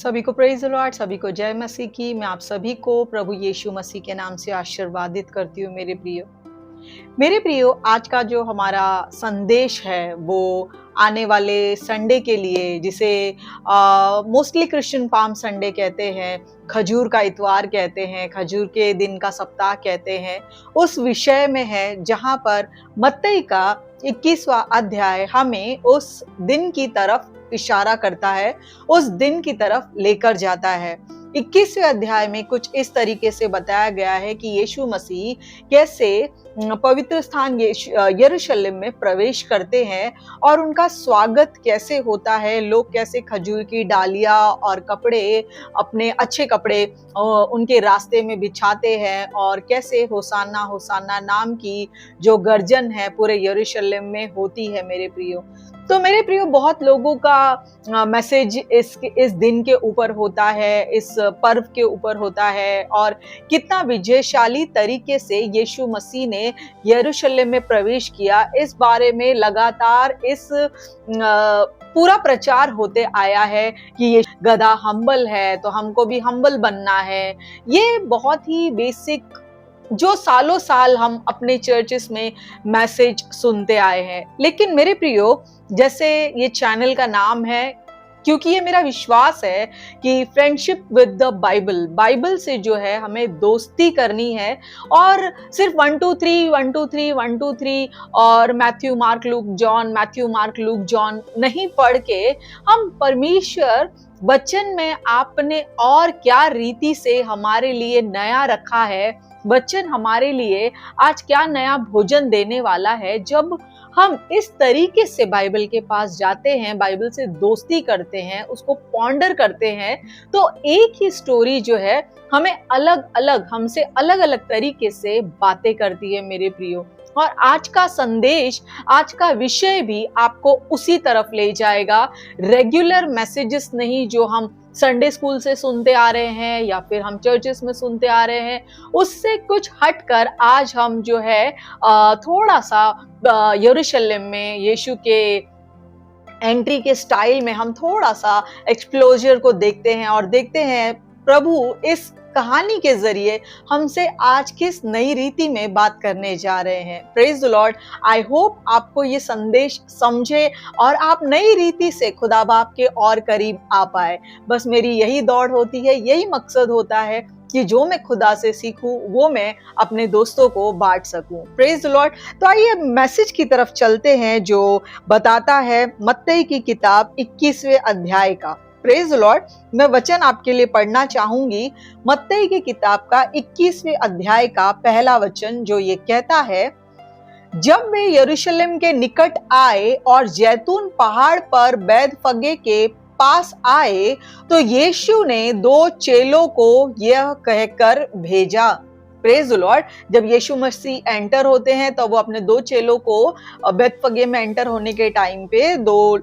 सभी को praise the Lord, सभी को जय मसीह की। मैं आप सभी को प्रभु यीशु मसीह के नाम से आशीर्वादित करती हूँ मेरे प्रियो। मेरे प्रियो, आज का जो हमारा संदेश है वो आने वाले संडे के लिए, जिसे मोस्टली क्रिश्चियन पाम संडे कहते हैं, खजूर का इतवार कहते हैं, खजूर के दिन का सप्ताह कहते हैं, उस विषय में है जहाँ पर मत्ती का 21वां अध्याय हमें उस दिन की तरफ इशारा करता है, उस दिन की तरफ लेकर जाता है। 21वें अध्याय में कुछ इस तरीके से बताया गया है कि यीशु मसीह कैसे पवित्र स्थान यरूशलेम में प्रवेश करते हैं और उनका स्वागत कैसे होता है। लोग कैसे खजूर की डालियां और कपड़े, अपने अच्छे कपड़े उनके रास्ते में बिछाते हैं और कैसे होसाना होसाना नाम की जो गर्जन है पूरे यरूशलेम में होती है मेरे प्रियो। तो मेरे प्रियो, बहुत लोगों का मैसेज इस दिन के ऊपर होता है, इस पर्व के ऊपर होता है और कितना विजयशाली तरीके से यीशु मसीह ने यरूशलेम में प्रवेश किया, इस बारे में लगातार इस पूरा प्रचार होते आया है कि ये गधा हम्बल है तो हमको भी हम्बल बनना है। ये बहुत ही बेसिक जो सालों साल हम अपने चर्चेस में मैसेज सुनते आए हैं। लेकिन मेरे प्रियो, जैसे ये चैनल का नाम है, क्योंकि ये मेरा विश्वास है कि फ्रेंडशिप विद द बाइबल से जो है हमें दोस्ती करनी है और सिर्फ 1 2 3 1 2 3 1 2 3 और मैथ्यू मार्क लूक जॉन नहीं पढ़ के हम परमेश्वर वचन में आपने और क्या रीति से हमारे लिए नया रखा है, वचन हमारे लिए आज क्या नया भोजन देने वाला है, जब हम इस तरीके से बाइबल के पास जाते हैं, बाइबल से दोस्ती करते हैं, उसको पॉन्डर करते हैं, तो एक ही स्टोरी जो है हमें हमसे अलग अलग तरीके से बातें करती है मेरे प्रियो। और आज का संदेश, आज का विषय भी आपको उसी तरफ ले जाएगा। रेगुलर मैसेजेस नहीं जो हम संडे स्कूल से सुनते आ रहे हैं या फिर हम चर्चेस में सुनते आ रहे हैं, उससे कुछ हटकर आज हम जो है थोड़ा सा यरूशलेम में यीशु के एंट्री के स्टाइल में हम थोड़ा सा एक्सप्लोजर को देखते हैं और देखते हैं प्रभु इस कहानी के जरिए हमसे आज किस नई रीति में बात करने जा रहे हैं। Praise the Lord. I hope आपको ये संदेश समझे और आप नई रीति से खुदा बाप के और करीब आ पाए। बस मेरी यही दौड़ होती है, यही मकसद होता है कि जो मैं खुदा से सीखूं वो मैं अपने दोस्तों को बांट सकूं। Praise the Lord. तो आइए मैसेज की तरफ चलते हैं जो बताता है मत्ती की किताब 21वें अध्याय का। Praise the Lord. मैं वचन आपके लिए पढ़ना चाहूंगी, मत्ती की किताब का 21वें अध्याय का पहला वचन, जो ये कहता है, जब वे यरूशलेम के निकट आए और जैतून पहाड़ पर बैतफगे के पास आए तो यीशु ने 2 चेलों को यह कहकर भेजा। Praise the Lord. जब यीशु मसीह एंटर होते हैं तो वो अपने 2 चेलों को बैतफगे में एंटर होने के टाइम पे 2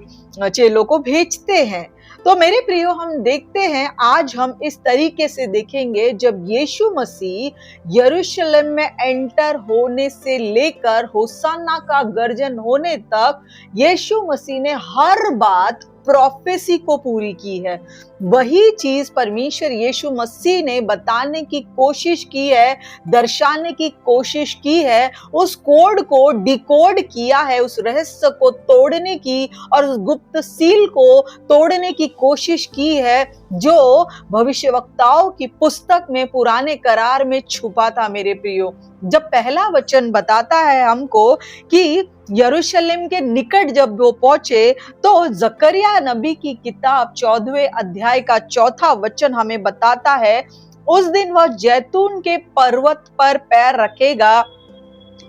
चेलों को भेजते हैं। तो मेरे प्रियो, हम देखते हैं आज हम इस तरीके से देखेंगे जब यीशु मसीह यरूशलेम में एंटर होने से लेकर होसाना का गर्जन होने तक यीशु मसीह ने हर बात प्रोफेसी को पूरी की है। वही चीज परमेश्वर यीशु मसीह ने बताने की कोशिश की है, दर्शाने की कोशिश की है, उस कोड को डिकोड किया है, उस रहस्य को तोड़ने की और उस गुप्त सील को तोड़ने की कोशिश की है जो भविष्यवक्ताओं की पुस्तक में पुराने करार में छुपा था मेरे प्रियो। जब पहला वचन बताता है हमको कि यरूशलेम के निकट जब वो पहुंचे तो जकरिया नबी की किताब 14वें अध्याय का 4था वचन हमें बताता है, उस दिन वह जैतून के पर्वत पर पैर रखेगा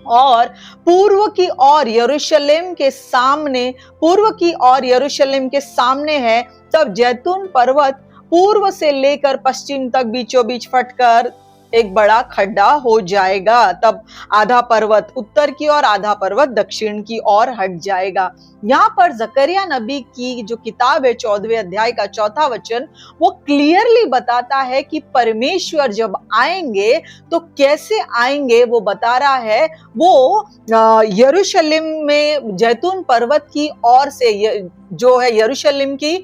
और पूर्व की ओर यरूशलेम के सामने है। तब जैतून पर्वत पूर्व से लेकर पश्चिम तक बीचों बीच फटकर एक बड़ा खड्डा हो जाएगा। तब आधा पर्वत उत्तर की ओर, आधा पर्वत दक्षिण की ओर हट जाएगा। यहाँ पर जकरिया नबी की जो किताब है 14वें अध्याय का 4था वचन, वो क्लियरली बताता है कि परमेश्वर जब आएंगे तो कैसे आएंगे, वो बता रहा है। वो यरूशलेम में जैतून पर्वत की ओर से, जो है यरूशलेम की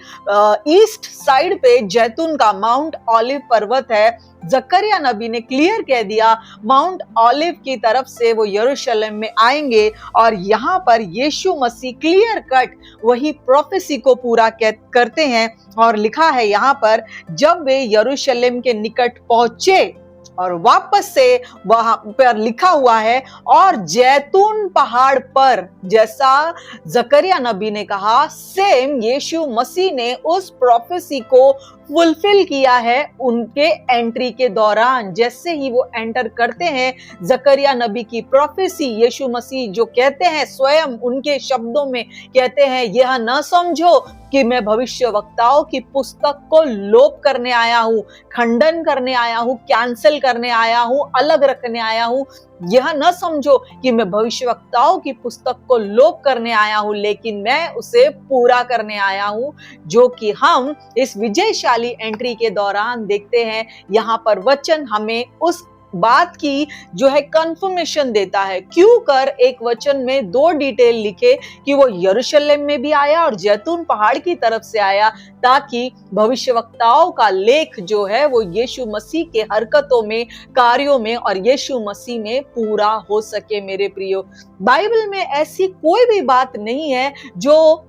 ईस्ट साइड पे जैतून का माउंट ऑलिव पर्वत है। जकरिया नबी ने क्लियर कह दिया माउंट ऑलिव की तरफ से वो यरूशलेम में आएंगे, और यहाँ पर यीशु मसीह क्लियर कट वही प्रोफेसी को पूरा करते हैं। और लिखा है यहाँ पर, जब वे यरूशलेम के निकट पहुंचे, और वापस से वहां पर लिखा हुआ है, और जैतून पहाड़ पर, जैसा जकरिया नबी ने कहा, सेम यीशु मसीह ने उस प्रोफेसी को फुलफिल किया है उनके एंट्री के दौरान। जैसे ही वो एंटर करते हैं, जकरिया नबी की प्रोफेसी, यीशु मसीह जो कहते हैं, स्वयं उनके शब्दों में कहते हैं, यह न समझो कि मैं भविष्यवक्ताओं की पुस्तक को लोप करने आया हूं, खंडन करने आया हूं, कैंसिल करने आया हूं, अलग रखने आया हूं। यह न समझो कि मैं भविष्यवक्ताओं की पुस्तक को लोप करने आया हूं, लेकिन मैं उसे पूरा करने आया हूं, जो कि हम इस विजयशाली एंट्री के दौरान देखते हैं। यहाँ पर वचन हमें उस बात की जो है कंफर्मेशन देता है। क्यों कर एक वचन में 2 डिटेल लिखे कि वो यरूशलेम में भी आया और जैतून पहाड़ की तरफ से आया, ताकि भविष्यवक्ताओं का लेख जो है वो यीशु मसीह के हरकतों में, कार्यों में और यीशु मसीह में पूरा हो सके। मेरे प्रियो, बाइबल में ऐसी कोई भी बात नहीं है जो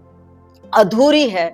अधूरी है।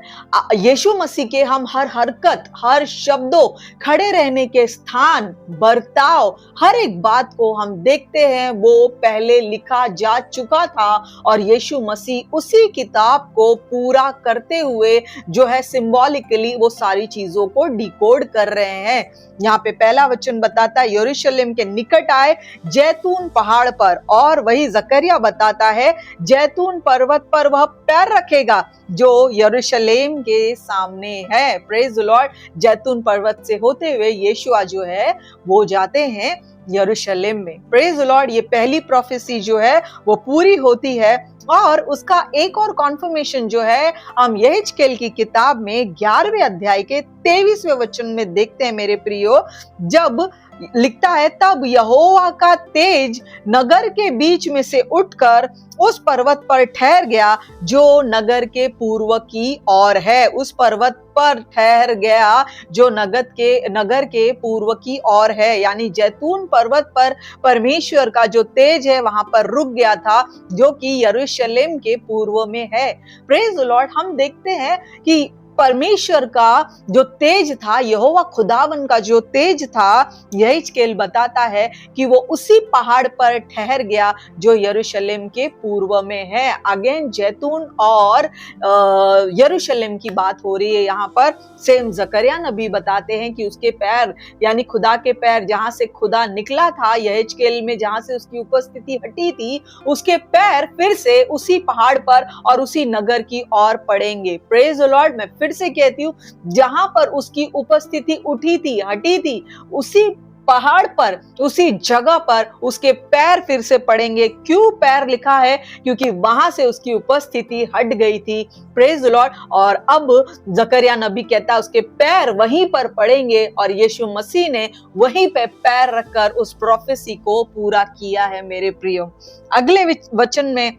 यीशु मसीह के हम हर हरकत, हर शब्दों, खड़े रहने के स्थान, बर्ताव, हर एक बात को हम देखते हैं वो पहले लिखा जा चुका था, और यीशु मसीह उसी किताब को पूरा करते हुए जो है सिंबॉलिकली वो सारी चीजों को डिकोड कर रहे हैं। यहाँ पे पहला वचन बताता है यरूशलेम के निकट आए जैतून पहाड़ पर, और वही जकरिया बताता है जैतून पर्वत पर वह पैर रखेगा जो यरूशलेम के सामने है। Praise the Lord. जैतून पर्वत से होते हुए यीशुआ जो है वो जाते हैं यरूशलेम में। Praise the Lord. ये पहली प्रोफेसी जो है वो पूरी होती है, और उसका एक और कॉन्फर्मेशन जो है हम यहेजकेल की किताब में 11वें अध्याय के 23वें वचन में देखते हैं। मेरे प्रियो, जब लिखता है, तब यहोवा का तेज नगर के बीच में से उठकर उस पर्वत पर ठहर गया जो नगर के पूर्व की ओर है। उस पर्वत पर ठहर गया जो नगर के पूर्व की ओर है, यानी जैतून पर्वत पर परमेश्वर का जो तेज है वहां पर रुक गया था, जो कि यरूशलेम के पूर्व में है। Praise the Lord. हम देखते हैं कि परमेश्वर का जो तेज था, यहोवा खुदावन का जो तेज था, यहेजकेल बताता है कि वो उसी पहाड़ पर ठहर गया जो यरूशलेम के पूर्व में है। अगेन जैतून और यरूशलेम की बात हो रही है यहाँ पर। सेम जकरिया नबी बताते हैं कि उसके पैर, यानी खुदा के पैर, जहां से खुदा निकला था यहेजकेल में, जहां से उसकी उपस्थिति हटी थी, उसके पैर फिर से उसी पहाड़ पर और उसी नगर की ओर पड़ेंगे। Praise the Lord. मैं फिर से कहती हूँ, जहां पर उसकी उपस्थिति उठी थी, हटी थी, उसी पहाड़ पर, उसी जगह पर उसके पैर फिर से पड़ेंगे। क्यों पैर लिखा है? क्योंकि वहां से उसकी उपस्थिति हट गई थी। Praise the Lord. और अब जकरिया नबी कहता है उसके पैर वहीं पर पड़ेंगे, और यीशु मसीह ने वहीं पे पैर रखकर उस प्रोफेसी को पूरा किया है। मेरे प्रियो, अगले वचन में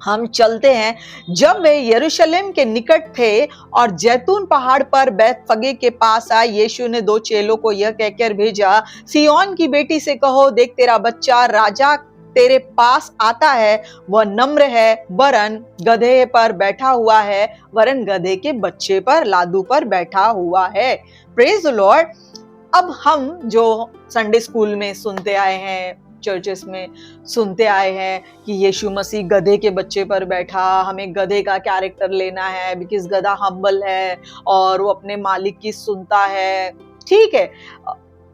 हम चलते हैं। जब वे यरूशलेम के निकट थे और जैतून पहाड़ पर बैतफगे के पास आए, यीशु ने 2 चेलों को यह कहकर भेजा, सिय्योन की बेटी से कहो, देख तेरा बच्चा राजा तेरे पास आता है, वह नम्र है, वरन गधे पर बैठा हुआ है, वरन गधे के बच्चे पर, लादू पर बैठा हुआ है। Praise the Lord. अब हम जो संडे स्कूल में सुनते आए हैं, चर्चेस में सुनते आए हैं कि यीशु मसीह गधे के बच्चे पर बैठा, हमें गधे का कैरेक्टर लेना है, बिकॉज गधा हम्बल है और वो अपने मालिक की सुनता है। ठीक है,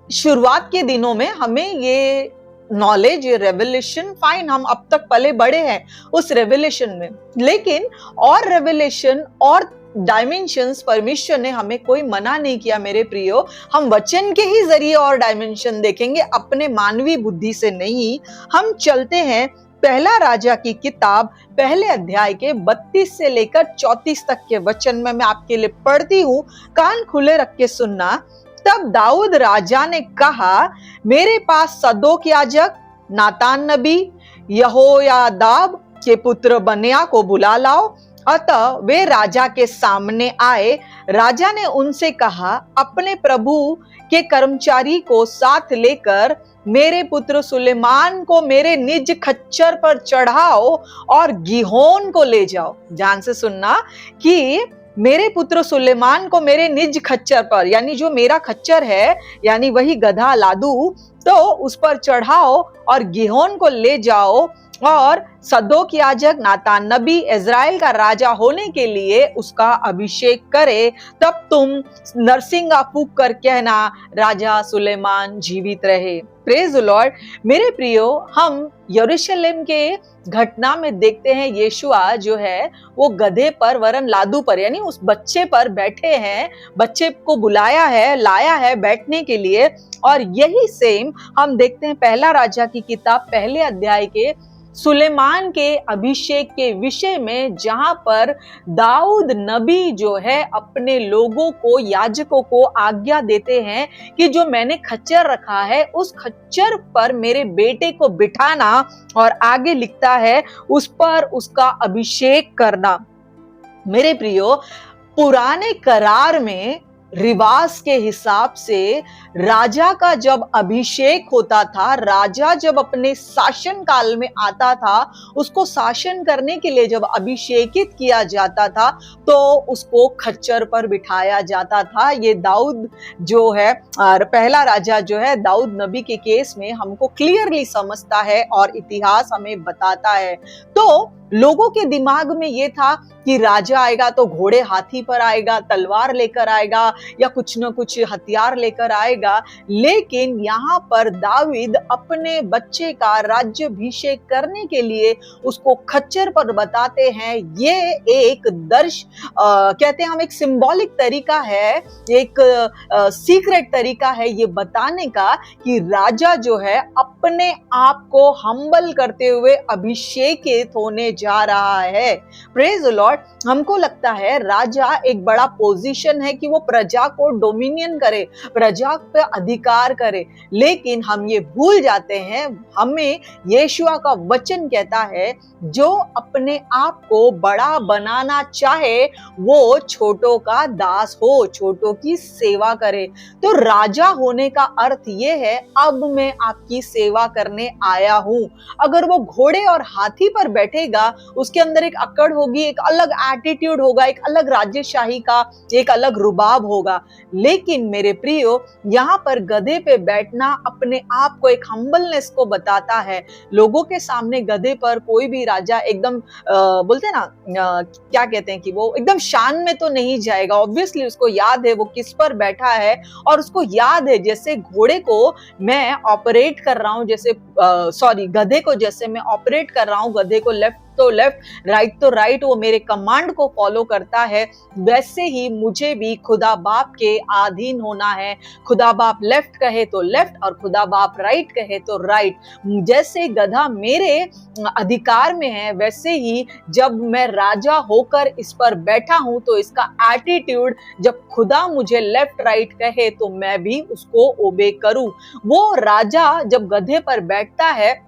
शुरुआत के दिनों में हमें ये नॉलेज, ये रेवलेशन, फाइन, हम अब तक पले बड़े हैं उस रेवलेशन में, लेकिन और रेवलेशन और डायमेंशंस परमेश्वर ने हमें कोई मना नहीं किया। मेरे प्रियो, हम वचन के ही जरिए और डायमेंशन देखेंगे, अपने मानवीय बुद्धि से नहीं। हम चलते हैं पहला राजा की किताब पहले अध्याय के 32 से लेकर 34 तक के वचन में मैं आपके लिए पढ़ती हूँ, कान खुले रख के सुनना। तब दाऊद राजा ने कहा, मेरे पास सदोक याजक, नातान नबी, यहोयादाब के पुत्र बन्याह को बुला लाओ। अतः वे राजा के सामने आए। राजा ने उनसे कहा, अपने प्रभु के कर्मचारी को साथ लेकर मेरे पुत्र सुलेमान को मेरे निज खच्चर पर चढ़ाओ और गिहोन को ले जाओ। ध्यान से सुनना कि मेरे पुत्र सुलेमान को मेरे निज खच्चर पर, यानी जो मेरा खच्चर है, यानी वही गधा लादू, तो उस पर चढ़ाओ और गिहोन को ले जाओ और सदोक याजक, नातान नबी इज़राइल का राजा होने के लिए उसका अभिषेक करे। तब तुम नरसिंगा फूंक कर कहना, राजा सुलेमान जीवित रहे। Praise the Lord. मेरे प्रियो, हम यरूशलेम के घटना में देखते हैं यीशुआ जो है वो गधे पर वरन लादू पर, यानी उस बच्चे पर बैठे हैं। बच्चे को बुलाया है, लाया है बैठने के लिए। और यही सेम हम देखते हैं पहला राजा की किताब पहले अध्याय के सुलेमान के अभिषेक के विषय में, जहां पर दाऊद नबी जो है अपने लोगों को, याजकों को आज्ञा देते हैं कि जो मैंने खच्चर रखा है उस खच्चर पर मेरे बेटे को बिठाना, और आगे लिखता है उस पर उसका अभिषेक करना। मेरे प्रियो, पुराने करार में रिवाज के हिसाब से राजा का जब अभिषेक होता था, राजा जब अपने शासन काल में आता था, उसको शासन करने के लिए जब अभिषेकित किया जाता था तो उसको खच्चर पर बिठाया जाता था। ये दाऊद जो है, पहला राजा जो है, दाऊद नबी के केस में हमको क्लियरली समझता है और इतिहास हमें बताता है। तो लोगों के दिमाग में ये था कि राजा आएगा तो घोड़े हाथी पर आएगा, तलवार लेकर आएगा या कुछ न कुछ हथियार लेकर आएगा। लेकिन यहाँ पर दाऊद अपने बच्चे का राज्याभिषेक करने के लिए उसको खच्चर पर बताते हैं। ये एक कहते हैं हम, एक सिंबॉलिक तरीका है, एक सीक्रेट तरीका है ये बताने का कि राजा जो है अपने आप को हम्बल करते हुए अभिषेकित होने जा रहा है। Praise the Lord. हमको लगता है राजा एक बड़ा पोजीशन है कि वो प्रजा को डोमिनियन करे, प्रजा पे अधिकार करे, लेकिन हम ये भूल जाते हैं, हमें यीशुआ का वचन कहता है जो अपने आप को बड़ा बनाना चाहे वो छोटों का दास हो, छोटों की सेवा करे। तो राजा होने का अर्थ ये है, अब मैं आपकी सेवा करने आया हूं। अगर वो घोड़े और हाथी पर बैठेगा, उसके अंदर एक अकड़ होगी, एक अलग एटीट्यूड होगा, एक अलग राज्यशाही का एक अलग रुबाब होगा। लेकिन मेरे प्रियो, यहाँ पर गधे पे बैठना अपने आप को एक हम्बलनेस को बताता है। लोगों के सामने गधे पर कोई भी राजा एकदम बोलते हैं ना, क्या कहते हैं कि वो एकदम शान में तो नहीं जाएगा। ऑब्वियसली उसको याद है वो किस पर बैठा है, और उसको याद है जैसे घोड़े को मैं ऑपरेट कर रहा हूँ, जैसे गधे को जैसे मैं ऑपरेट कर रहा हूँ, गधे को लेफ्ट तो लेफ्ट, राइट तो राइट, वो मेरे कमांड को फॉलो करता है, वैसे ही मुझे भी खुदा बाप के अधीन होना है। खुदा बाप लेफ्ट कहे तो लेफ्ट और खुदा बाप राइट कहे तो राइट। जैसे गधा मेरे अधिकार में है, वैसे ही जब मैं राजा होकर इस पर बैठा हूं तो इसका एटीट्यूड, जब खुदा मुझे लेफ्ट राइट कहे तो मैं भी उसको ओबे करूं। वो राजा जब गधे पर बैठता है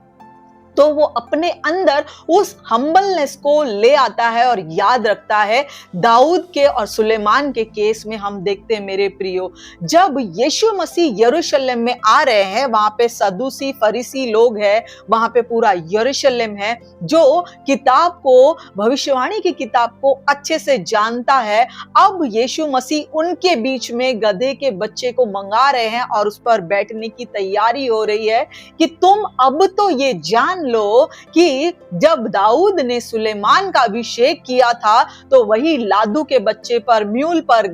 तो वो अपने अंदर उस हम्बलनेस को ले आता है और याद रखता है। दाऊद के और सुलेमान के केस में हम देखते हैं मेरे प्रियो, जब यीशु मसीह यरूशलेम में आ रहे हैं, वहां पे सदूसी फरीसी लोग हैं, वहां पे पूरा यरूशलेम है जो किताब को, भविष्यवाणी की किताब को अच्छे से जानता है। अब यीशु मसीह उनके बीच में गधे के बच्चे को मंगा रहे हैं और उस पर बैठने की तैयारी हो रही है कि तुम अब तो ये जान लो कि जब दाऊद ने सुलेमान का अभिषेक किया था तो वही लादू के बच्चे पर, म्यूल पर,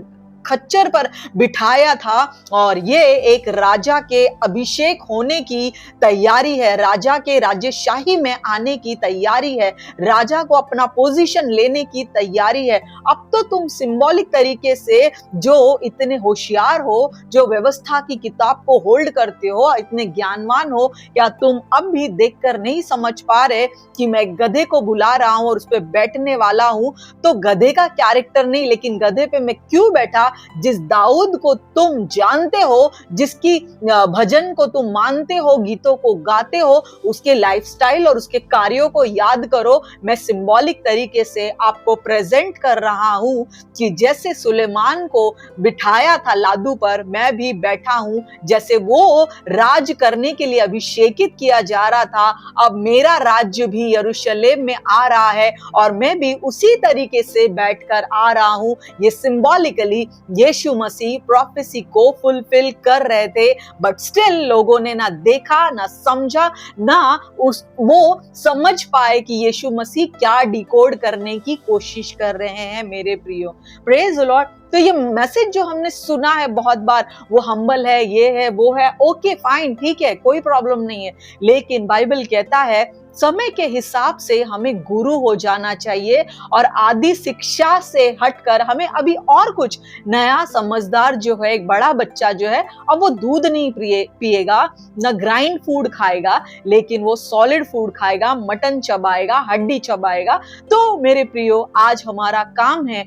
खच्चर पर बिठाया था और ये एक राजा के अभिषेक होने की तैयारी है, राजा के राजशाही में आने की तैयारी है, राजा को अपना पोजीशन लेने की तैयारी है। अब तो तुम सिंबॉलिक तरीके से जो इतने होशियार हो, जो व्यवस्था की किताब को होल्ड करते हो, इतने ज्ञानवान हो, क्या तुम अब भी देखकर नहीं समझ पा रहे कि मैं गधे को बुला रहा हूं और उस पे बैठने वाला हूं? तो गधे का कैरेक्टर नहीं, लेकिन गधे पे मैं क्यों बैठा? जिस दाऊद को तुम जानते हो, जिसकी भजन को तुम मानते हो, गीतों को गाते हो, उसके लाइफस्टाइल और उसके कार्यों को याद करो। मैं सिंबॉलिक तरीके से आपको प्रेजेंट कर रहा हूं कि जैसे सुलेमान को बिठाया था लादू पर, मैं भी बैठा हूं। जैसे वो राज करने के लिए अभिषेकित किया जा रहा था, अब मेरा राज्य भी यरूशलेम में आ रहा है और मैं भी उसी तरीके से बैठकर आ रहा हूं। ये सिंबॉलिकली यीशु मसीह प्रोफेसी को फुलफिल कर रहे थे, बट स्टिल लोगों ने ना देखा, ना समझा, ना वो समझ पाए कि यीशु मसीह क्या डिकोड करने की कोशिश कर रहे हैं। मेरे प्रियो, प्रेज द लॉर्ड। तो ये मैसेज जो हमने सुना है बहुत बार, वो हम्बल है, ये है, वो है, ओके फाइन, ठीक है, कोई प्रॉब्लम नहीं है, लेकिन बाइबल कहता है समय के हिसाब से हमें गुरु हो जाना चाहिए और आदि शिक्षा से हटकर हमें अभी और कुछ नया, समझदार जो है, एक बड़ा बच्चा जो है, अब वो दूध नहीं पिएगा, ना ग्राइंड फूड खाएगा, लेकिन वो सॉलिड फूड खाएगा, मटन चबाएगा, हड्डी चबाएगा। तो मेरे प्रियो, आज हमारा काम है,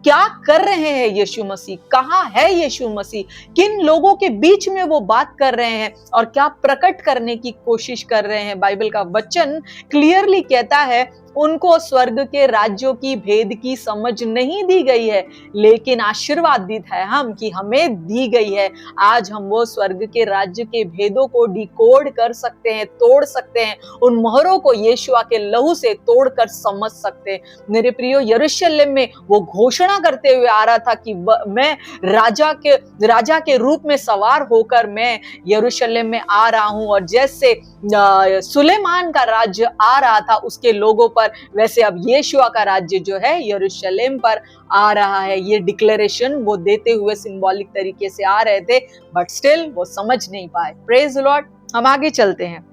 क्या कर रहे हैं यीशु मसीह, कहाँ है यीशु मसीह, किन लोगों के बीच में वो बात कर रहे हैं और क्या प्रकट करने की कोशिश कर रहे हैं। बाइबल का वचन क्लियरली कहता है उनको स्वर्ग के राज्यों की भेद की समझ नहीं दी गई है, लेकिन आशीर्वादित है हम कि हमें दी गई है। आज हम वो स्वर्ग के राज्य के भेदों को डिकोड कर सकते हैं, तोड़ सकते हैं, उन मोहरों को यीशुआ के लहू से तोड़कर समझ सकते हैं। मेरे प्रियो, यरूशलेम में वो घोषणा करते हुए आ रहा था कि मैं राजा के रूप में सवार होकर मैं यरूशलेम में आ रहा हूं, और जैसे सुलेमान का राज्य आ रहा था उसके लोगों पर, वैसे अब यीशुआ का राज्य जो है यरूशलेम पर आ रहा है। ये डिक्लेरेशन वो देते हुए सिंबॉलिक तरीके से आ रहे थे, बट स्टिल वो समझ नहीं पाए। Praise the Lord. हम आगे चलते हैं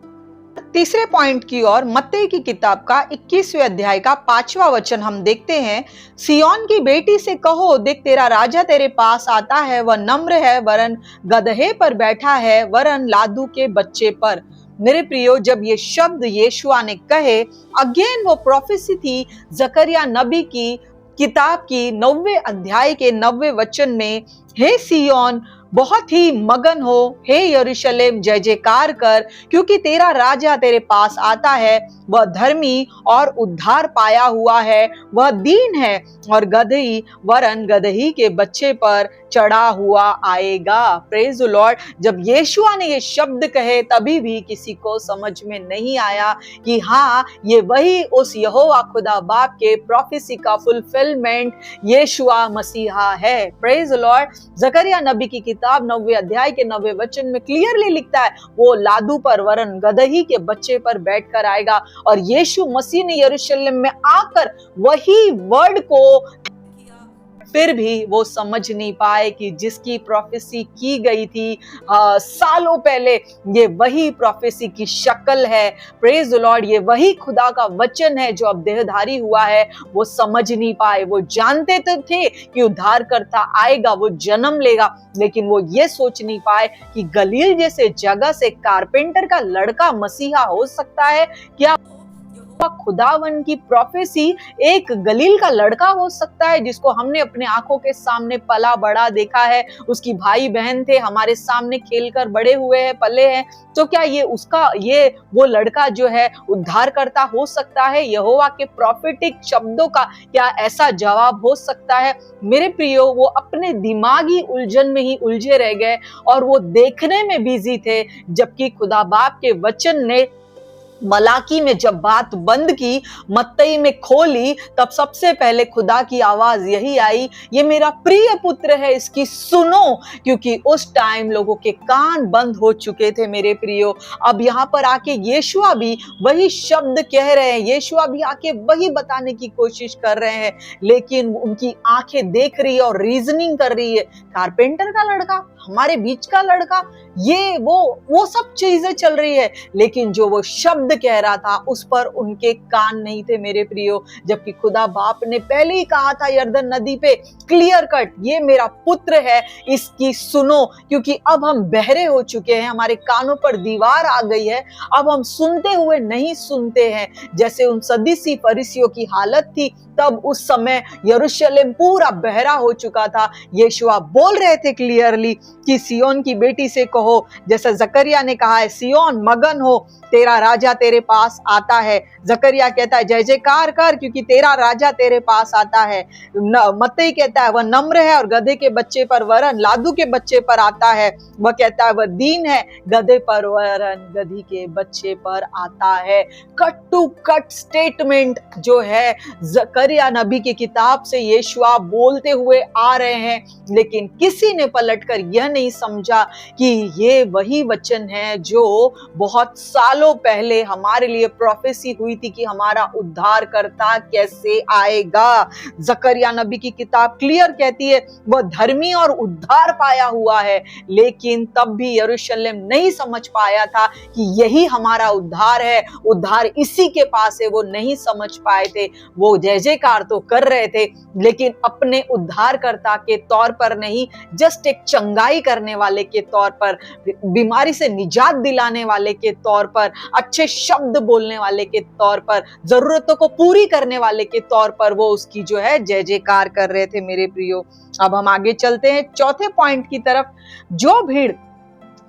तीसरे पॉइंट की ओर। मत्ती की किताब का 21वें अध्याय का 5वां वचन हम देखते हैं, सिय्योन की बेटी से कहो, देख तेरा राजा तेरे पास आता है, वह नम्र है, वरन गदहे पर बैठा है, वरन लादू के बच्चे पर। मेरे प्रियो, जब ये शब्द यीशुआ ने कहे, अगेन वो प्रोफेसी थी जकरिया नबी की किताब की 9वें अध्याय के 9वें वचन में, हे सिय्योन बहुत ही मगन हो, हे यरूशलेम जय जयकार कर, क्योंकि तेरा राजा तेरे पास आता है, वह धर्मी और उद्धार पाया हुआ है, वह दीन है और गदही वरन गदही के बच्चे पर चढ़ा हुआ आएगा। Praise the Lord. जब यीशुआ ने ये शब्द कहे, तभी भी किसी को समझ में नहीं आया कि हाँ, ये वही उस यहोवा खुदा बाप के प्रोफेसी का फुलफिलमेंट यीशुआ मसीहा है। Praise the Lord. जकरिया नबी की किताब 9वें अध्याय के 9वें वचन में क्लियरली लिखता है, वो लादू पर वरन गदही के बच्चे पर बैठकर आएगा। और यीशु मसीह ने यरूशलेम में आकर वही वर्ड को, फिर भी वो समझ नहीं पाए कि जिसकी प्रोफेसी की गई थी सालों पहले, ये वही प्रोफेसी की शक्ल है। Praise the Lord. ये वही खुदा का वचन है जो अब देहधारी हुआ है। वो समझ नहीं पाए। वो जानते तो थे कि उद्धारकर्ता आएगा, वो जन्म लेगा, लेकिन वो ये सोच नहीं पाए कि गलील जैसे जगह से कारपेंटर का लड़का मसीहा हो सकता है क्या? खुदावन की प्रोफेसी एक गलील का लड़का हो सकता है, जिसको हमने अपने आंखों के सामने पला बड़ा देखा है, उसकी भाई बहन थे, हमारे सामने खेलकर बड़े हुए हैं, पले हैं। तो क्या ये वो लड़का जो है उद्धार करता हो सकता है? यहोवा के प्रोफेटिक शब्दों का क्या ऐसा जवाब हो सकता है? मेरे प्रियो, वो अपने दिमागी उलझन में ही उलझे रह गए और वो देखने में बिजी थे, जबकि खुदा बाप के वचन ने मलाकी में जब बात बंद की, मत्तई में खोली, तब सबसे पहले खुदा की आवाज यही आई, ये मेरा प्रिय पुत्र है, इसकी सुनो। क्योंकि उस टाइम लोगों के कान बंद हो चुके थे मेरे प्रियो। अब यहाँ पर आके यीशुआ भी वही शब्द कह रहे हैं, यीशुआ भी आके वही बताने की कोशिश कर रहे हैं, लेकिन उनकी आंखें देख रही है और रीजनिंग कर रही है। कारपेंटर का लड़का, हमारे बीच का लड़का, ये वो सब चीजें चल रही है, लेकिन जो वो शब्द कह रहा था उस पर उनके कान नहीं थे मेरे प्रियो। जबकि खुदा बाप ने पहले ही कहा था यरदन नदी पे क्लियर कट, ये मेरा पुत्र है, इसकी सुनो। क्योंकि अब हम बहरे हो चुके हैं, हमारे कानों पर दीवार आ गई है, अब हम सुनते हुए नहीं सुनते हैं। जैसे उन सदूसी फरीसियों की हालत थी, तब उस समय यरूशलेम पूरा बहरा हो चुका था। यीशुआ बोल रहे थे क्लियरली कि सियोन की बेटी से कहो, जैसे जकरिया ने कहा है, सियोन मगन हो, तेरा राजा तेरे पास आता है। जकरिया कहता है जय जयकार कर, क्योंकि तेरा राजा तेरे पास आता है। मत्तई कहता है वह नम्र है और गधे के बच्चे पर वरन लादू के बच्चे पर आता है। वह कहता है वह दीन है, गधे पर वरन गधी के बच्चे पर आता है। कट टू कट स्टेटमेंट जो है जकरिया नबी की किताब से यीशुआ बोलते हुए आ रहे हैं, लेकिन किसी ने पलटकर यह नहीं समझा कि ये वही वचन है जो बहुत सालों पहले हमारे लिए प्रोफेसी हुई थी कि हमारा उद्धार करता कैसे आएगा। जकरिया नबी की किताब क्लियर कहती है वह धर्मी और उद्धार पाया हुआ है, लेकिन तब भी यरूशलेम नहीं समझ पाया था कि यही हमारा उद्धार है, उद्धार इसी के पास है। वो नहीं समझ पाए थे। वो जय जयकार तो कर रहे थे, लेकिन अपने उद्धारकर्ता के तौर पर नहीं, जस्ट एक चंगाई करने वाले के तौर पर, बीमारी से निजात दिलाने वाले के तौर पर, अच्छे शब्द बोलने वाले के तौर पर, जरूरतों को पूरी करने वाले के तौर पर वो उसकी जो है जय जयकार कर रहे थे मेरे प्रियो। अब हम आगे चलते हैं चौथे पॉइंट की तरफ। जो भीड़,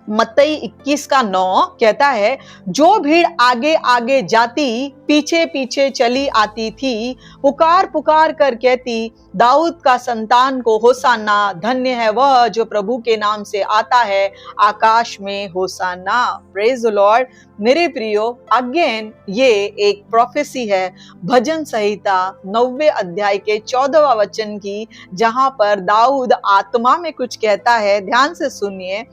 मत्तई 21:9 कहता है, जो भीड़ आगे आगे जाती पीछे पीछे चली आती थी, पुकार पुकार कर कहती, दाऊद का संतान को होसाना, धन्य है वह जो प्रभु के नाम से आता है, आकाश में होसाना। Praise the Lord. मेरे प्रियो, अगेन ये एक प्रोफेसी है भजन संहिता 90 अध्याय के 14वां वचन की, जहां पर दाऊद आत्मा में कुछ कहता है। ध्यान से सुनिए,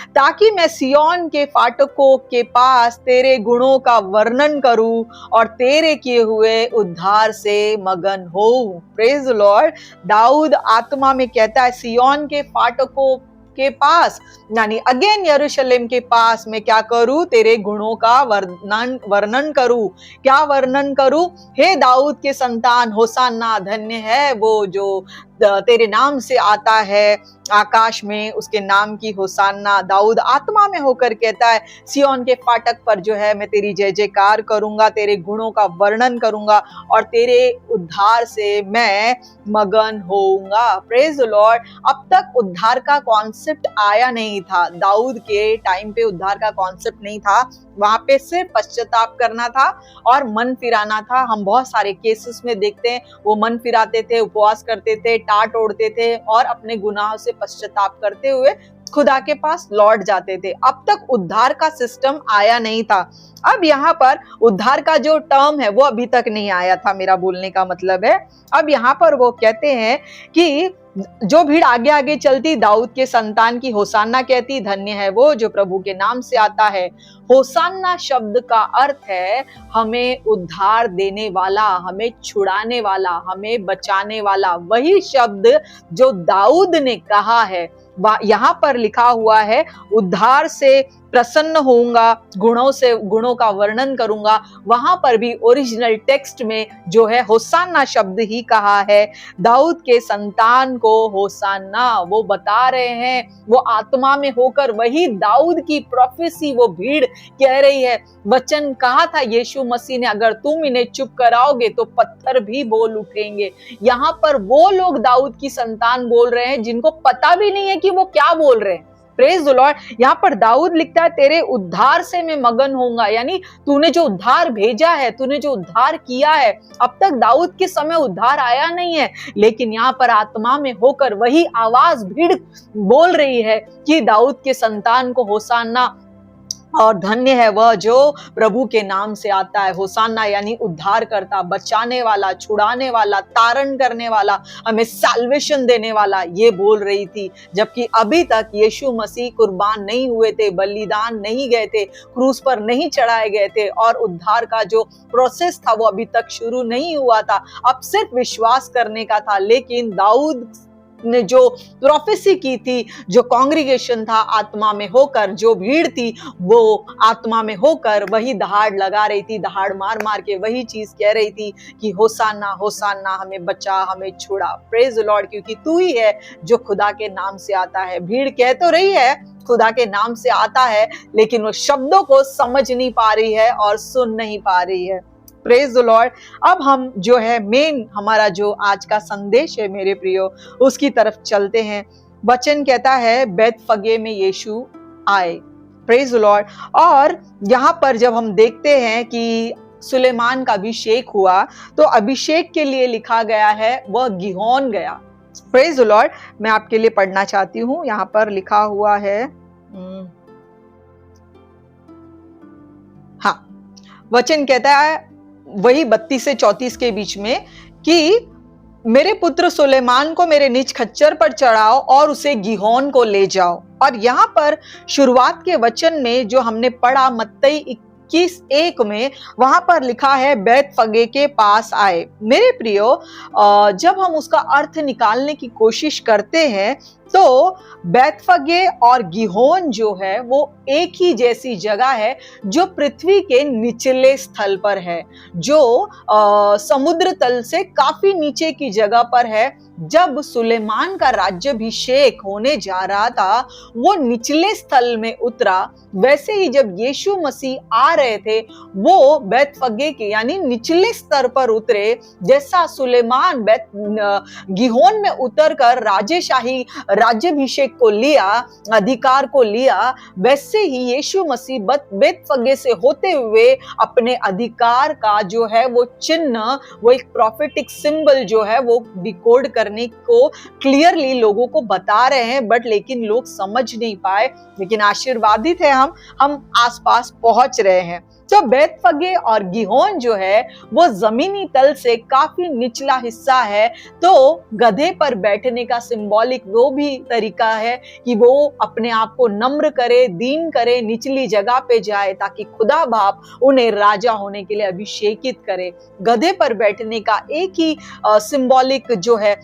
ताकि मैं सियोन के फाटकों के पास तेरे गुणों का वर्णन करूं और तेरे किए हुए उद्धार से मगन हो। Praise the Lord. दाऊद आत्मा में कहता है सियोन के फाटकों के पास, यानी अगेन यरूशलेम के पास मैं क्या करूं, तेरे गुणों का वर्णन करूं। क्या वर्णन करूं? हे दाऊद के संतान, होसाना, धन्य है वो जो तेरे नाम से आता है, आकाश में उसके नाम की होसाना। दाऊद आत्मा में होकर कहता है सियोन के फाटक पर जो है मैं तेरी जय जयकार करूंगा, तेरे गुणों का वर्णन करूंगा और तेरे उद्धार से मैं मगन होऊंगा। Praise the Lord. अब तक उद्धार का कॉन्सेप्ट आया नहीं था, दाऊद के टाइम पे उद्धार का कॉन्सेप्ट नहीं था। वहां पे सिर्फ पश्चाताप करना था और मन फिराना था। हम बहुत सारे केसेस में देखते हैं वो मन फिराते थे, उपवास करते थे, टाट ओढ़ते थे और अपने गुनाहों से पश्चाताप करते हुए खुदा के पास लौट जाते थे। अब तक उद्धार का सिस्टम आया नहीं था। अब यहाँ पर उद्धार का जो टर्म है वो अभी तक नहीं आया था, मेरा बोलने का मतलब है। अब यहाँ पर वो कहते हैं कि जो भीड़ आगे आगे चलती दाऊद के संतान की होसाना कहती, धन्य है वो जो प्रभु के नाम से आता है। होसाना शब्द का अर्थ है हमें उद्धार देने वाला, हमें छुड़ाने वाला, हमें बचाने वाला। वही शब्द जो दाऊद ने कहा है यहाँ पर लिखा हुआ है, उद्धार से प्रसन्न होऊंगा, गुणों का वर्णन करूंगा। वहां पर भी ओरिजिनल टेक्स्ट में जो है होसाना शब्द ही कहा है। दाऊद के संतान को होसाना, वो बता रहे हैं, वो आत्मा में होकर वही दाऊद की प्रोफेसी वो भीड़ कह रही है। वचन कहा था यीशु मसीह ने, अगर तुम इन्हें चुप कराओगे तो पत्थर भी बोल उठेंगे। यहाँ पर वो लोग दाऊद की संतान बोल रहे हैं जिनको पता भी नहीं है कि वो क्या बोल रहे हैं। Praise the Lord. यहाँ पर दाऊद लिखता है तेरे उद्धार से मैं मगन होऊंगा, यानी तूने जो उद्धार भेजा है, तूने जो उद्धार किया है। अब तक दाऊद के समय उद्धार आया नहीं है, लेकिन यहाँ पर आत्मा में होकर वही आवाज भीड़ बोल रही है कि दाऊद के संतान को होसाना, और धन्य है वह जो प्रभु के नाम से आता है। होसाना यानी उद्धार करता, बचाने वाला, छुड़ाने वाला, तारण करने वाला, हमें सैल्वेशन देने वाला, ये बोल रही थी। जबकि अभी तक यीशु मसीह कुर्बान नहीं हुए थे, बलिदान नहीं गए थे, क्रूस पर नहीं चढ़ाए गए थे, और उद्धार का जो प्रोसेस था वो अभी तक शुरू नहीं हुआ था। अब सिर्फ विश्वास करने का था। लेकिन दाऊद ने जो प्रोफेसी की थी, जो कांग्रीगेशन था आत्मा में होकर, जो भीड़ थी वो आत्मा में होकर वही दहाड़ लगा रही थी, दहाड़ मार मार के वही चीज कह रही थी कि होसाना होसाना, हमें बचा, हमें छुड़ा। प्रेज द लॉर्ड, क्योंकि तू ही है जो खुदा के नाम से आता है। भीड़ कह तो रही है खुदा के नाम से आता है, लेकिन वो शब्दों को समझ नहीं पा रही है और सुन नहीं पा रही है। Praise the Lord. अब हम जो है मेन हमारा जो आज का संदेश है मेरे प्रियो, उसकी तरफ चलते हैं। वचन कहता है बैतफगे में यीशु आए। Praise the Lord. और यहाँ पर जब हम देखते हैं कि सुलेमान का अभिषेक हुआ, तो अभिषेक के लिए लिखा गया है वह गिहोन गया। Praise the Lord. मैं आपके लिए पढ़ना चाहती हूँ। यहाँ पर लिखा हुआ है, हाँ, वचन कहता है वही 32 से 34 के बीच में कि मेरे पुत्र सुलेमान को मेरे निज खच्चर पर चढ़ाओ और उसे गिहोन को ले जाओ। और यहाँ पर शुरुआत के वचन में जो हमने पढ़ा मत्ती 21:1 में, वहां पर लिखा है बैतफगे के पास आए। मेरे प्रियो, जब हम उसका अर्थ निकालने की कोशिश करते हैं तो बैतफगे और गिहोन जो है वो एक ही जैसी जगह है, जो पृथ्वी के निचले स्थल पर है, जो समुद्र तल से काफी नीचे की जगह पर है। जब सुलेमान का राज्याभिषेक होने जा रहा था, वो निचले स्थल में उतरा। वैसे ही जब यीशु मसीह आ रहे थे, वो बैतफगे के यानी निचले स्तर पर उतरे। जैसा सुलेमान गिहोन में उतरकर राजेशाही राज्याभिषेक को लिया, अधिकार को लिया, वैसे ही यीशु मसीह बैतफगे से होते हुए अपने अधिकार का जो है वो चिन्ह, वो एक प्रोफेटिक सिंबल जो है वो डिकोड करने को क्लियरली लोगों को बता रहे हैं, बट लेकिन लोग समझ नहीं पाए। लेकिन आशीर्वादित है हम आसपास पहुंच रहे हैं। तो बैतफगे और गिहोन जो है वो जमीनी तल से काफी निचला हिस्सा है। तो गधे पर बैठने का सिंबॉलिक वो भी तरीका है कि वो अपने आप को नम्र करे, दीन करे, निचली जगह पे जाए, ताकि खुदा बाप उन्हें राजा होने के लिए अभिषेकित करे। गधे पर बैठने का एक ही सिंबॉलिक जो है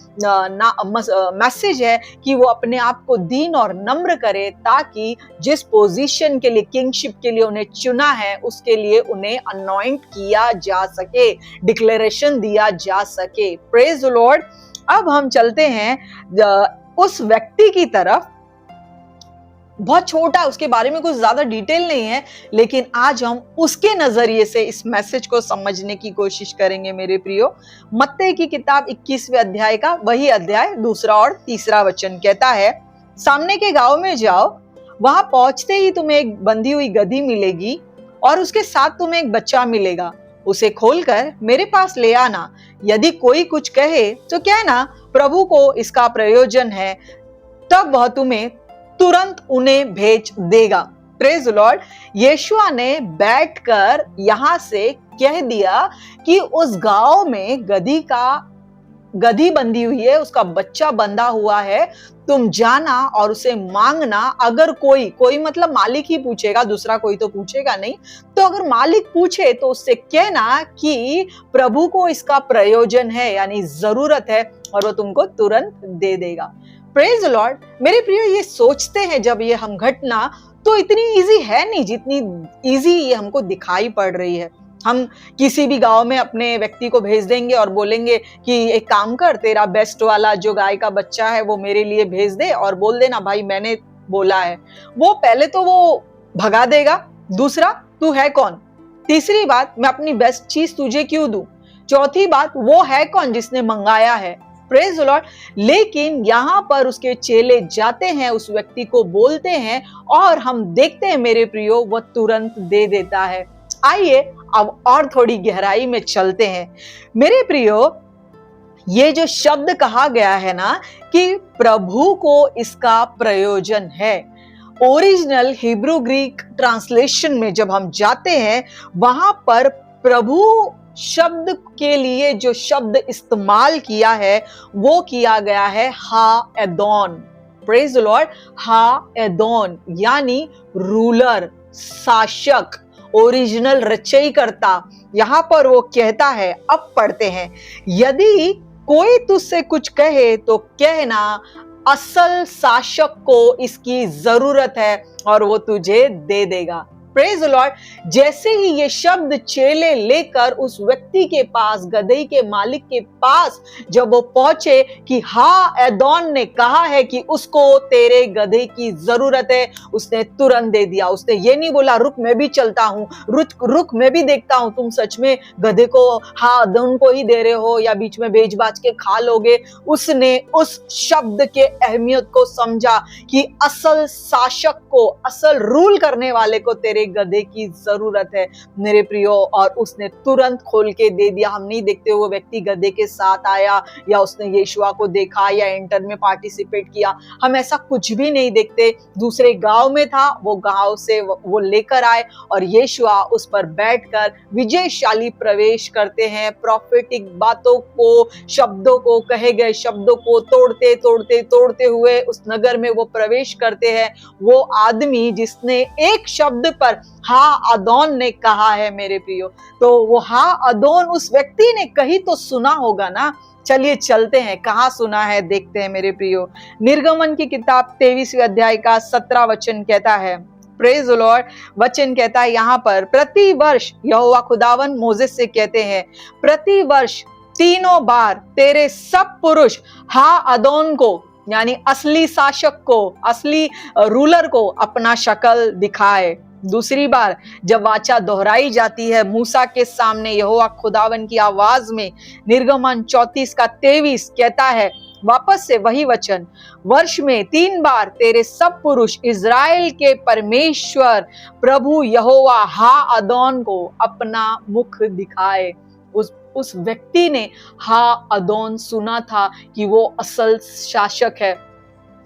मैसेज है कि वो अपने आप को दीन और नम्र करे, ताकि जिस पोजीशन के लिए, किंगशिप के लिए उन्हें चुना है, उसके लिए उन्हें अनॉइंट किया जा सके, डिक्लेरेशन दिया जा सके। Praise the Lord. अब हम चलते हैं उस व्यक्ति की तरफ। बहुत छोटा, उसके बारे में कुछ ज्यादा डिटेल नहीं है, लेकिन आज हम उसके नजरिए से इस मैसेज को समझने की कोशिश करेंगे मेरे प्रियो। मत्ती की किताब 21वें अध्याय का वही अध्याय 2 और 3 वचन कहता है, सामने के गांव में जाओ, वहां पहुंचते ही तुम्हें एक बंधी हुई गधी मिलेगी और उसके साथ तुम्हें एक बच्चा मिलेगा। उसे खोलकर मेरे पास ले आना। यदि कोई कुछ कहे तो कहना प्रभु को इसका प्रयोजन है, तब वह तुम्हें तुरंत उन्हें भेज देगा। Praise the Lord. यीशुआ ने बैठकर यहां से कह दिया कि उस गांव में गधी बंधी हुई है, उसका बच्चा बंधा हुआ है, तुम जाना और उसे मांगना। अगर कोई मतलब मालिक ही पूछेगा, दूसरा कोई तो पूछेगा नहीं, तो अगर मालिक पूछे तो उससे कहना कि प्रभु को इसका प्रयोजन है, यानी जरूरत है, और वो तुमको तुरंत दे देगा। Praise the Lord. मेरे प्रियो, ये सोचते हैं जब ये हम घटना, तो इतनी इजी है नहीं जितनी इजी ये हमको दिखाई पड़ रही है। हम किसी भी गांव में अपने व्यक्ति को भेज देंगे और बोलेंगे कि एक काम कर, तेरा बेस्ट वाला जो गाय का बच्चा है वो मेरे लिए भेज दे, और बोल देना भाई मैंने बोला है। वो पहले तो वो भगा देगा, दूसरा तू है कौन, तीसरी बात मैं अपनी बेस्ट चीज तुझे क्यों दूं, चौथी बात वो है कौन जिसने मंगाया है। Praise the Lord. लेकिन यहाँ पर उसके चेले जाते हैं, उस व्यक्ति को बोलते हैं, और हम देखते हैं मेरे प्रियो वो तुरंत दे देता है। आइए अब और थोड़ी गहराई में चलते हैं मेरे प्रियो। ये जो शब्द कहा गया है ना कि प्रभु को इसका प्रयोजन है, ओरिजिनल हिब्रू ग्रीक ट्रांसलेशन में जब हम जाते हैं, वहां पर प्रभु शब्द के लिए जो शब्द इस्तेमाल किया है वो किया गया है हा एदोन। Praise the Lord. हा एदोन यानी रूलर, शासक, ओरिजिनल रचयिकर्ता। यहां पर वो कहता है, अब पढ़ते हैं, यदि कोई तुझसे कुछ कहे तो कहना असल शासक को इसकी जरूरत है और वो तुझे दे देगा। Praise the Lord. जैसे ही ये शब्द चेले लेकर उस व्यक्ति के पास, गदही के मालिक के पास जब वो पहुंचे कि हा एदोन ने कहा है कि उसको तेरे गधे की जरूरत है, उसने तुरंत दे दिया। उसने ये नहीं बोला रुक मैं भी चलता हूं, रुक मैं भी देखता हूं तुम सच में गधे को हा एदोन को ही दे रहे हो या बीच में बेच बाच के खा लोगे। उसने उस शब्द के अहमियत को समझा कि असल शासक को, असल रूल करने वाले को तेरे गधे की जरूरत है मेरे प्रियो, और उसने तुरंत खोल के दे दिया। हम नहीं देखते वो व्यक्ति गधे के साथ आया या उसने यीशुआ को देखा या एंटर में पार्टिसिपेट किया, हम ऐसा कुछ भी नहीं देखते। दूसरे गांव में था, वो गांव से वो लेकर आए और यीशुआ उस पर बैठकर विजयशाली प्रवेश करते हैं। प्रोफेटिक बातों को, शब्दों को, कहे गए शब्दों को तोड़ते तोड़ते तोड़ते हुए उस नगर में वो प्रवेश करते हैं। वो आदमी जिसने एक शब्द पर हा अदोन ने कहा है मेरे प्रियो, तो वो हा अदोन उस व्यक्ति ने कहीं तो सुना होगा ना। चलिए चलते हैं, कहाँ सुना है देखते हैं मेरे प्रियो। निर्गमन की किताब 23वें अध्याय का 17 वचन कहता है, प्रेज द लॉर्ड। वचन कहता है यहाँ पर, प्रति वर्ष यहोवा खुदावन मोसेस से कहते हैं, प्रति वर्ष 3 बार तेरे सब पुरुष हा अदोन को यानी असली शासक को, असली रूलर को अपना शक्ल दिखाए। दूसरी बार जब वाचा दोहराई जाती है मूसा के सामने यहोवा खुदावन की आवाज में, निर्गमन 34 का 23 कहता है वापस से वही वचन, वर्ष में 3 बार तेरे सब पुरुष इज़राइल के परमेश्वर प्रभु यहोवा हा अदोन को अपना मुख दिखाए। उस व्यक्ति ने हा अदोन सुना था कि वो असल शासक है,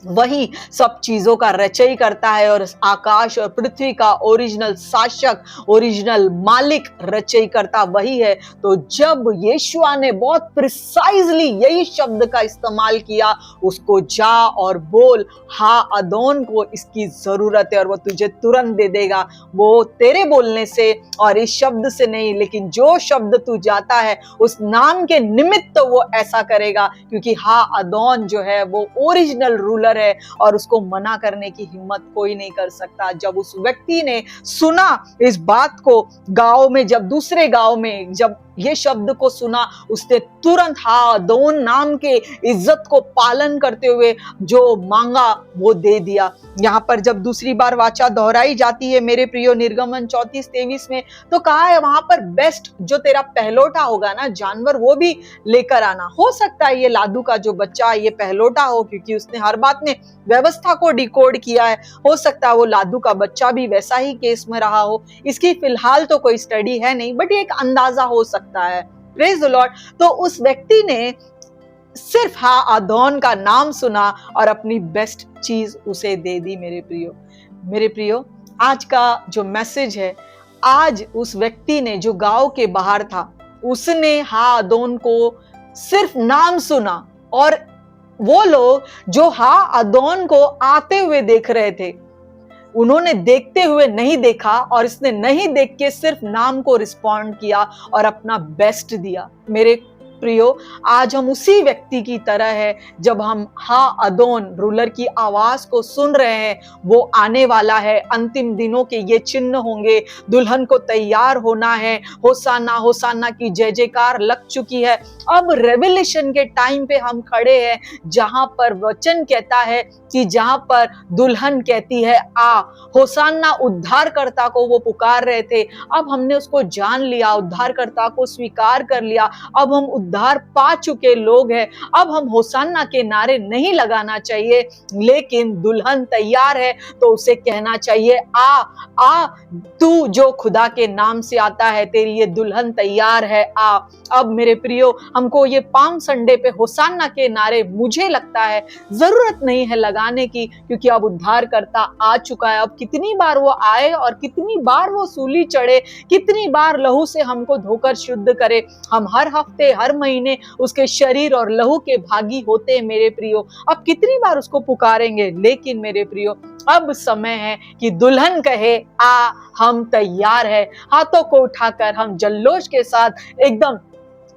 वही सब चीजों का रचयी करता है और आकाश और पृथ्वी का ओरिजिनल शासक, ओरिजिनल मालिक, रचयी करता वही है। तो जब यीशुआ ने बहुत प्रिसाइजली यही शब्द का इस्तेमाल किया, उसको जा और बोल हा अदोन को इसकी जरूरत है और वो तुझे तुरंत दे देगा। वो तेरे बोलने से और इस शब्द से नहीं, लेकिन जो शब्द तू जाता है उस नाम के निमित्त वो ऐसा करेगा, क्योंकि हा अदोन जो है वो ओरिजिनल रूलर है और उसको मना करने की हिम्मत कोई नहीं कर सकता। जब उस व्यक्ति ने सुना इस बात को गांव में, जब दूसरे गांव में जब ये शब्द को सुना, उसने तुरंत हा अदोन नाम के इज्जत को पालन करते हुए जो मांगा वो दे दिया। यहाँ पर जब दूसरी बार वाचा दोहराई जाती है मेरे प्रियो, निर्गमन 34-23 में, तो कहा है वहां पर बेस्ट जो तेरा पहलोटा होगा ना जानवर, वो भी लेकर आना। हो सकता है ये लादू का जो बच्चा ये पहलोटा हो, क्योंकि उसने हर बात में व्यवस्था को डिकोड किया है। हो सकता है वो लादू का बच्चा भी वैसा ही केस में रहा हो। इसकी फिलहाल तो कोई स्टडी है नहीं, बट ये एक अंदाजा हो सकता है। Praise the Lord. तो उस व्यक्ति ने सिर्फ हा अदोन का नाम सुना और अपनी बेस्ट चीज उसे दे दी। मेरे प्रियो, आज का जो मैसेज है, आज उस व्यक्ति ने जो गांव के बाहर था, उसने हा अदोन को सिर्फ नाम सुना, और वो लोग जो हा अदोन को आते हुए देख रहे थे, उन्होंने देखते हुए नहीं देखा और इसने नहीं देख के सिर्फ नाम को रिस्पॉन्ड किया और अपना बेस्ट दिया। मेरे प्रियो, आज हम उसी व्यक्ति की तरह है। जब हम हा अदोन रूलर की आवाज को सुन रहे हैं, वो आने वाला है, अंतिम दिनों के ये चिन्ह होंगे, दुल्हन को तैयार होना है, होसाना होसाना की जय जयकार लग चुकी है। अब रेवलेशन के टाइम पे हम खड़े हैं, जहां पर वचन कहता है कि जहां पर दुल्हन कहती है आ, होसाना उद्धारकर्ता को वो पुकार रहे थे, अब हमने उसको जान लिया, उद्धारकर्ता को स्वीकार कर लिया। अब हम उद्धार पा चुके लोग हैं। अब हम होसाना के नारे नहीं लगाना चाहिए, लेकिन दुल्हन तैयार है तो उसे कहना चाहिए, आ आ, तू जो खुदा के नाम से आता है, तेरी ये दुल्हन तैयार है, आ। अब मेरे प्रियो, हमको ये पाम संडे पे होसाना के नारे मुझे लगता है जरूरत नहीं है लगाने की, क्योंकि अब उद्धारकर्ता आ चुका है। अब कितनी बार वो आए और कितनी बार वो सूली चढ़े, कितनी बार लहू से हमको धोकर शुद्ध करे। हम हर हफ्ते हर महीने उसके शरीर और लहू के भागी होते हैं मेरे प्रियो। अब कितनी बार उसको पुकारेंगे, लेकिन मेरे प्रियो अब समय है कि दुल्हन कहे, आ हम तैयार है। हाथों को उठाकर हम जल्लोष के साथ, एकदम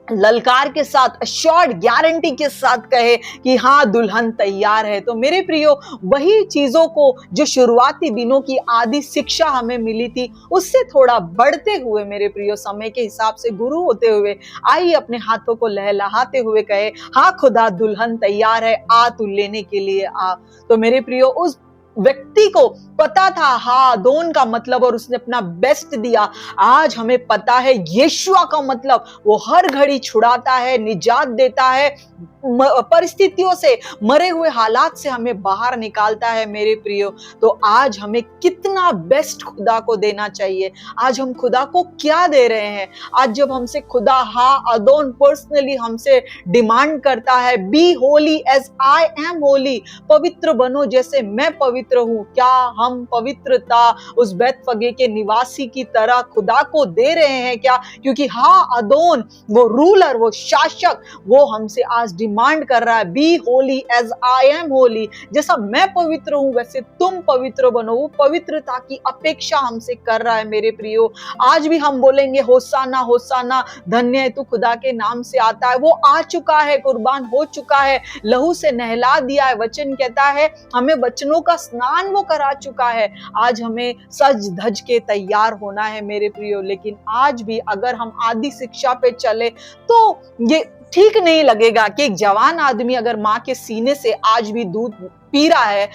ललकार के साथ, अश्योर्ड गारंटी के साथ कहे कि हाँ दुल्हन तैयार है। तो मेरे प्रियो, वही चीजों को जो शुरुआती दिनों की आदि शिक्षा हमें मिली थी, उससे थोड़ा बढ़ते हुए मेरे प्रियो, समय के हिसाब से गुरु होते हुए, आइए अपने हाथों को लहलहाते हुए कहे, हाँ खुदा दुल्हन तैयार है, आ तू लेने के लिए आ। तो मेरे प्रियो, उस व्यक्ति को पता था हादोन का मतलब, और उसने अपना बेस्ट दिया। आज हमें पता है यीशुआ का मतलब, वो हर घड़ी छुड़ाता है, निजात देता है, परिस्थितियों से, मरे हुए हालात से हमें बाहर निकालता है मेरे प्रियो। तो आज हमें कितना बेस्ट खुदा को देना चाहिए। आज हम खुदा को क्या दे रहे हैं? आज जब हमसे खुदा अदोन पर्सनली हमसे डिमांड करता है, be holy as I am holy, पवित्र बनो जैसे मैं पवित्र हूं, क्या हम पवित्रता उस बेतफगे के निवासी की तरह खुदा को दे रहे हैं क्या? क्योंकि अदोन, वो रूलर, वो शासक, वो हमसे आज डिमांड कर रहा है, be holy as I am holy, जैसा मैं पवित्र हूं वैसे तुम पवित्र बनो। वो पवित्रता की अपेक्षा हमसे कर रहा है मेरे प्रियो। आज भी हम बोलेंगे होसाना होसाना, धन्य है तू खुदा के नाम से आता है। वो आ चुका है, कुर्बान हो चुका है, लहू से नहला दिया है। वचन कहता है हमें वचनों का स्नान वो करा चुका है। आज हमें सज धज के तैयार होना है मेरे प्रियो। लेकिन आज भी अगर हम आदि शिक्षा पे चले तो ये ठीक नहीं लगेगा कि एक जवान आदमी अगर माँ के सीने से आज भी दूध पी रहा है,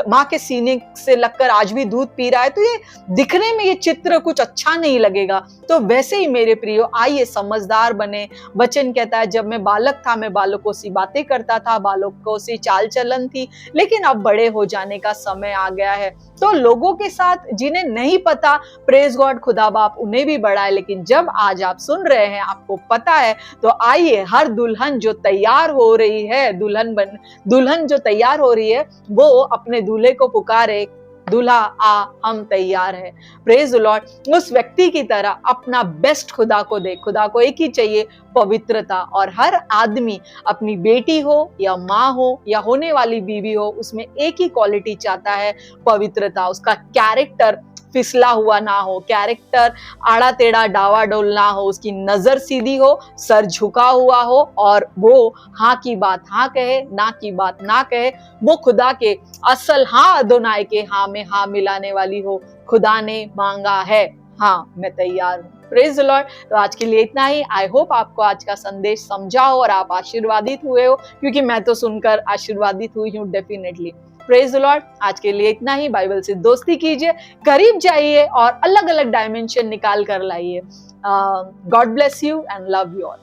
माँ के सीने से लगकर आज भी दूध पी रहा है, तो ये दिखने में ये चित्र कुछ अच्छा नहीं लगेगा। तो वैसे ही मेरे प्रियो, आइए समझदार बने। वचन कहता है जब मैं बालक था, मैं बालकों सी बातें करता था, बालकों सी चाल चलन थी, लेकिन अब बड़े हो जाने का समय आ गया है। तो लोगों के साथ जिन्हें नहीं पता, प्रेज गॉड, खुदा बाप उन्हें भी बढ़ाए। लेकिन जब आज आप सुन रहे हैं, आपको पता है, तो आइए हर दुल्हन जो तैयार हो रही है, दुल्हन जो तैयार हो रही है, वो अपने दूल्हे को पुकारे, दूल्हा आ हम तैयार है। Praise the Lord. उस व्यक्ति की तरह अपना बेस्ट खुदा को दे। खुदा को एक ही चाहिए, पवित्रता। और हर आदमी, अपनी बेटी हो या माँ हो या होने वाली बीवी हो, उसमें एक ही क्वालिटी चाहता है, पवित्रता। उसका कैरेक्टर फिसला हुआ ना हो, कैरेक्टर आड़ा टेढ़ा डावाडोल ना हो, उसकी नजर सीधी हो, सर झुका हुआ हो, और वो हाँ की बात हाँ कहे, ना की बात ना कहे। वो खुदा के असल अदोनाई के हाँ में हाँ मिलाने वाली हो। खुदा ने मांगा है, हाँ मैं तैयार हूँ। Praise the Lord. तो आज के लिए इतना ही। आई होप आपको आज का संदेश समझा हो और आप आशीर्वादित हुए हो, क्योंकि मैं तो सुनकर आशीर्वादित हुई हूँ डेफिनेटली। Praise the Lord. आज के लिए इतना ही। बाइबल से दोस्ती कीजिए, करीब जाइए और अलग अलग डायमेंशन निकाल कर लाइए। God bless you and love you all.